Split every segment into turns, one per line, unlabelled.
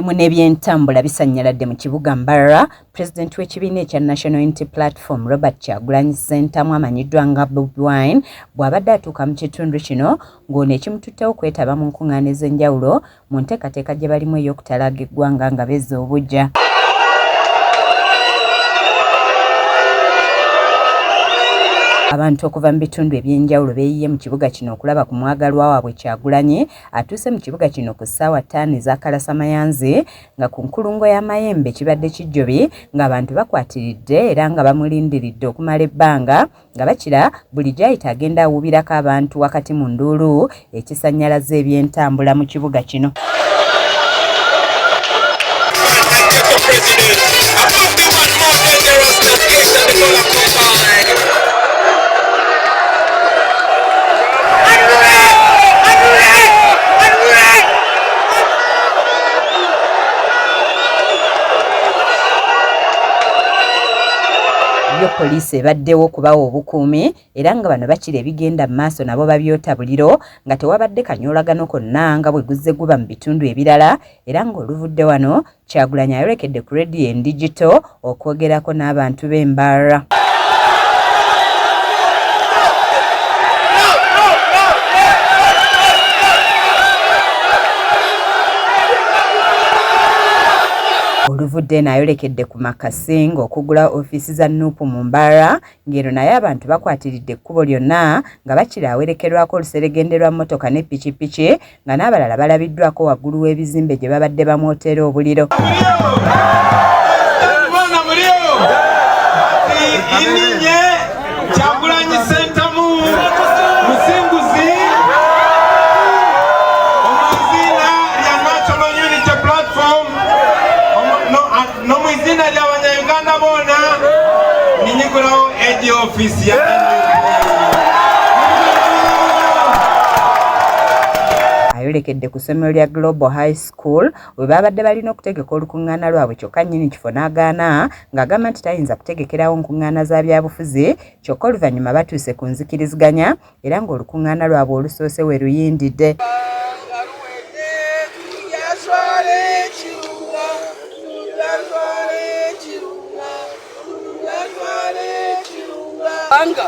emirimu n'ebyentambula bisanyaladde mu kibuga Mbarara. Pulezidenti w'ekibiina ekya National Unity Platform Laba Kyagulanyi ssentamu amanyiddwa nga Bobi Wine bw'abadde atuuka mu kitundu kino ng'ono ekimututtewo kwetaba mu nkuŋŋaana ez'enjawulo mu nteekateeka gye balimu ey'okutalaaga eggwanga nga bezza obujja. Abantu okuva mu bitundu ebyenjawulo beeyiye mu kibuga kino okulaba ku mwagalwa waabwe Kyagulanyi atuuse mu kibuga kino ku ssaawa 5 ez'akalasamayanzi nga ku nkulungo y'amayembe kibadde kijjobi ng'abantu bakwatiridde era nga bamulindiridde okumala ebbanga nga bakira buli gy'ayita agenda awubirako abantu wakati mu nduulu ekisannyalaza ebyentambula mu kibuga kino. Poliisi ebaddewo okubawa obukuumi era nga bano bakira ebigenda mu maaso nabo babyota buliro nga tewabadde kanyoolagano konna nga bwe guzze guba mu bitundu ebirala era ng'oluvudde wano Kyagulanyi ayolekedde ku radio and digital okwogerako n'abantu b'e Mbarara. Oluvudde n'ayolekedde ku makasi ng'okugula ofiisi za Nuupu mu Mbarara ng'eno naye abantu bakwatiridde ekkubo lyonna nga bakira awerekerwako oluseregende lwa mmotoka ne pikipiki nga n'abalala balabiddwako waggulu w'ebizimbe gye babadde bamwotera obuliro.
Kyagulanyi ssentamu musinguzi omuzina lya National Unity Platform no mwizina ly'abanyayuganda boona ninyigulawo edi office ya
ayolekedde ku ssomero lya Global High School we babadde balina okutegeka olukuŋŋaana lwabwe kyokka nnyini kifo n'agaana ng'agamba nti tayinza kutegekerawo nkuŋŋaana za byabufuzi kyokka oluvannyuma batuuse ku nzikiriziganya era ng'olukuŋŋaana lwabwe olusoose we luyindidde.
Anga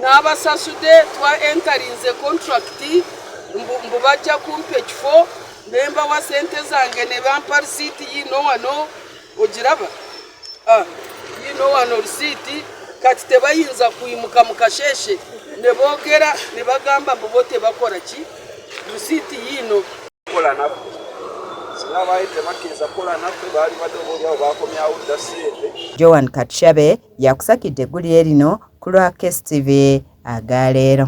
n'abasasude twa entarinze contract mbu bajja kumpa ekifo nemba wa sente zange ne bampa risiiti yino wano ogiraba yino wano risiiti kati tebayinza kuyimuka mu kasheshe ne boogera ne bagamba mbu bo tebakora ki risiiti yino kola nako
Joan Katshabe yakusakidde eggulire lino ku lwa KSTV agaleero.